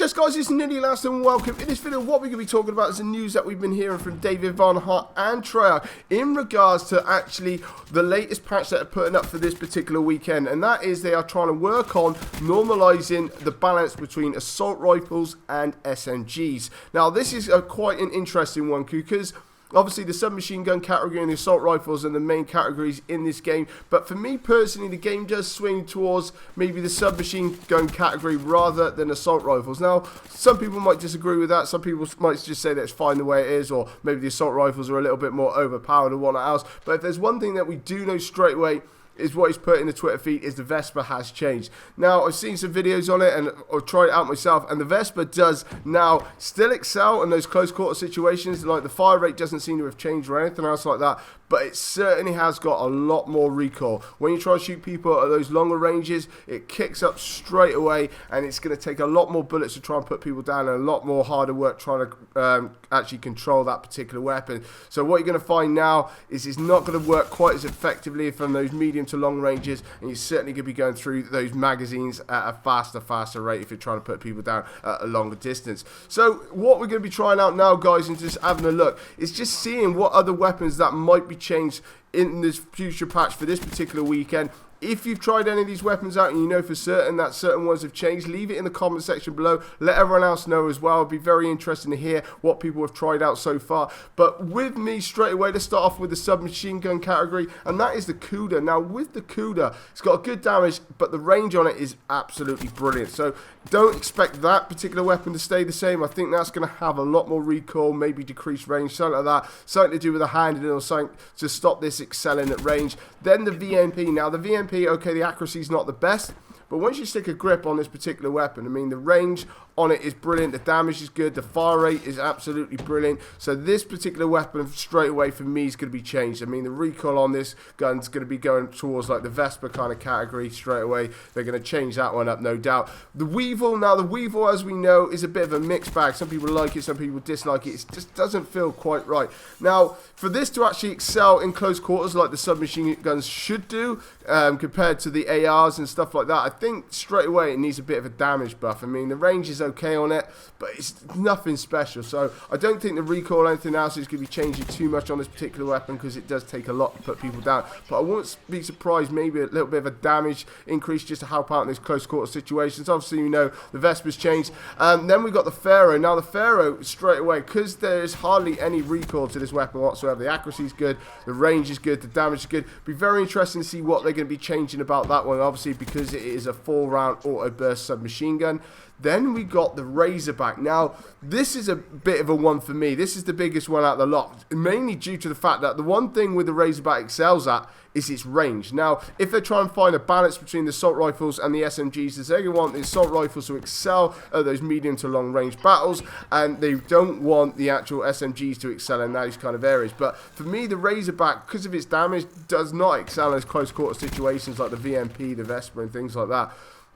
yes guys, it's Nitty Last and welcome. In this video what we're going to be talking about is the news that we've been hearing from David Von Hart and H.A.T.R in regards to actually the latest patch that they're putting up for this particular weekend, and that is they are trying to work on normalizing the balance between assault rifles and SMGs. Now this is quite an interesting one because obviously the submachine gun category and the assault rifles are the main categories in this game, but for me personally the game does swing towards maybe the submachine gun category rather than assault rifles. Now some people might disagree with that, some people might just say that it's fine the way it is, or maybe the assault rifles are a little bit more overpowered or whatnot else. But if there's one thing that we do know straight away is what he's put in the Twitter feed is the Vesper has changed. Now I've seen some videos on it and I've tried it out myself, and the Vesper does now still excel in those close quarter situations. Like the fire rate doesn't seem to have changed or anything else like that, but it certainly has got a lot more recoil. When you try to shoot people at those longer ranges, it kicks up straight away, and it's going to take a lot more bullets to try and put people down, and a lot more harder work trying to actually control that particular weapon. So what you're going to find now is it's not going to work quite as effectively from those medium to long ranges, and you're certainly going to be going through those magazines at a faster rate if you're trying to put people down at a longer distance. So what we're going to be trying out now, guys, and just having a look, is just seeing what other weapons that might be changed in this future patch for this particular weekend. If you've tried any of these weapons out and you know for certain that certain ones have changed, leave it in the comment section below. Let everyone else know as well. It'd be very interesting to hear what people have tried out so far. But with me straight away, let's start off with the submachine gun category, and that is the H.A.T.R. Now with the H.A.T.R, it's got a good damage, but the range on it is absolutely brilliant. So don't expect that particular weapon to stay the same. I think that's going to have a lot more recoil, maybe decreased range, something like that. Something to do with a hand or something to stop this excelling at range. Then the VMP. Now the VMP, okay, the accuracy is not the best, but once you stick a grip on this particular weapon, I mean, the range on it is brilliant, the damage is good, the fire rate is absolutely brilliant. So this particular weapon straight away for me is going to be changed. I mean, the recoil on this gun's going to be going towards like the Vesper kind of category straight away. They're going to change that one up, no doubt. The Weevil, now the Weevil, as we know, is a bit of a mixed bag. Some people like it, some people dislike it. It just doesn't feel quite right. Now, for this to actually excel in close quarters like the submachine guns should do, compared to the ARs and stuff like that, I think straight away it needs a bit of a damage buff. I mean, the range is okay on it, but it's nothing special. So I don't think the recoil or anything else is going to be changing too much on this particular weapon, because it does take a lot to put people down. But I wouldn't be surprised maybe a little bit of a damage increase just to help out in those close quarter situations. Obviously, you know, the Vesper's changed. Then we've got the Pharaoh. Now the Pharaoh straight away, because there's hardly any recoil to this weapon whatsoever. The accuracy is good, the range is good, the damage is good. Be very interesting to see what they're going to be changing about that one, obviously, because it is a 4-round auto burst submachine gun. Then we got the Razorback. Now, this is a bit of a one for me. This is the biggest one out of the lot, mainly due to the fact that the one thing with the Razorback excels at is its range. Now, if they try and find a balance between the assault rifles and the SMGs, they're going to want the assault rifles to excel at those medium to long range battles, and they don't want the actual SMGs to excel in those kind of areas. But for me, the Razorback, because of its damage, does not excel in those close quarter situations like the VMP, the Vesper, and things like that.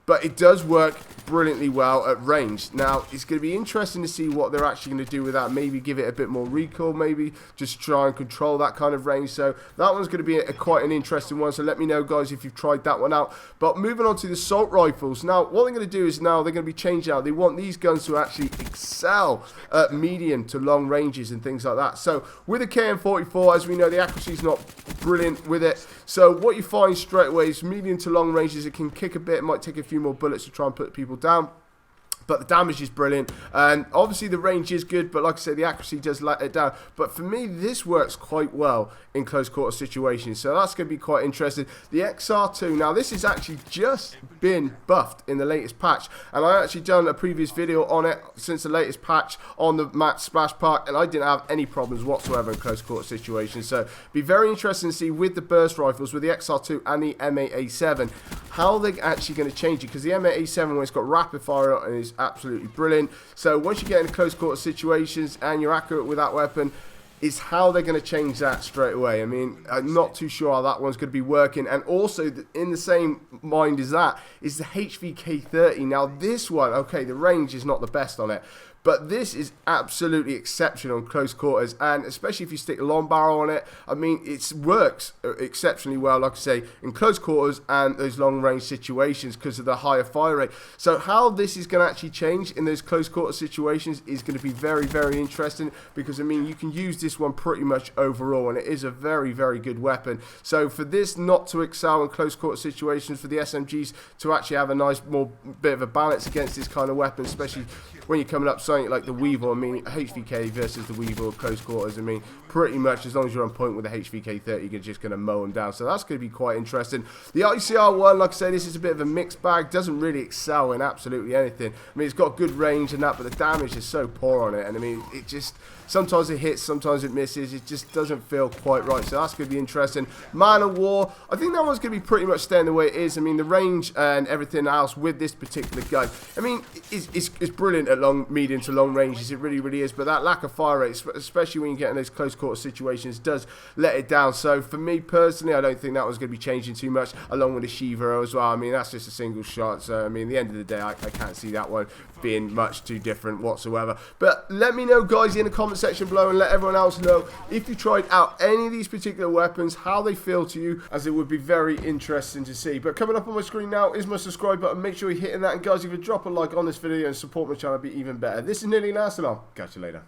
But it does work brilliantly well at range. Now, it's going to be interesting to see what they're actually going to do with that. Maybe give it a bit more recoil, maybe just try and control that kind of range. So that one's going to be quite an interesting one. So let me know, guys, if you've tried that one out. But moving on to the assault rifles. Now, what they're going to do is now they're going to be changing out. They want these guns to actually excel at medium to long ranges and things like that. So with a KN-44, as we know, the accuracy is not brilliant with it. So what you find straight away is medium to long ranges, it can kick a bit, it might take a few more bullets to try and put people down, but the damage is brilliant, and obviously the range is good, but like I said, the accuracy does let it down. But for me, this works quite well in close quarter situations, so that's going to be quite interesting. The H.A.T.R, now this has actually just been buffed in the latest patch, and I actually done a previous video on it since the latest patch on the Matt Splash Park, and I didn't have any problems whatsoever in close quarter situations. So be very interesting to see with the burst rifles, with the H.A.T.R and the M8A7, how they're actually going to change it, because the M8A7, when it's got rapid fire on, is absolutely brilliant. So once you get into close quarter situations and you're accurate with that weapon, is how they're going to change that straight away. I mean, I'm not too sure how that one's going to be working. And also, in the same mind as that, is the HVK30. Now, this one, okay, the range is not the best on it, but this is absolutely exceptional in close quarters, and especially if you stick a long barrel on it. I mean, it works exceptionally well, like I say, in close quarters and those long range situations because of the higher fire rate. So how this is going to actually change in those close quarter situations is going to be very, very interesting, because I mean, you can use this one pretty much overall, and it is a very, very good weapon. So for this not to excel in close quarter situations, for the SMGs to actually have a nice more bit of a balance against this kind of weapon, especially when you're coming up something like the Weevil. I mean, HVK versus the Weevil at close quarters, I mean, pretty much as long as you're on point with the HVK-30, you're just going to mow them down. So that's going to be quite interesting. The ICR one, like I say, this is a bit of a mixed bag. Doesn't really excel in absolutely anything. I mean, it's got good range and that, but the damage is so poor on it. And I mean, it just, sometimes it hits, sometimes it misses. It just doesn't feel quite right. So that's going to be interesting. Man of War, I think that one's going to be pretty much staying the way it is. I mean, the range and everything else with this particular gun, I mean, it's brilliant at long, medium to long ranges. It really, really is. But that lack of fire rate, especially when you get in those close quarter situations, does let it down. So for me personally, I don't think that one's going to be changing too much, along with the H.A.T.R as well. I mean, that's just a single shot. So I mean, at the end of the day, I can't see that one being much too different whatsoever. But let me know, guys, in the comment section below, and let everyone else know if you tried out any of these particular weapons, how they feel to you, as it would be very interesting to see. But coming up on my screen now is my subscribe button. Make sure you're hitting that, and guys, if you drop a like on this video and support my channel, it'd be even better. This is Nearly Last, and I'll catch you later.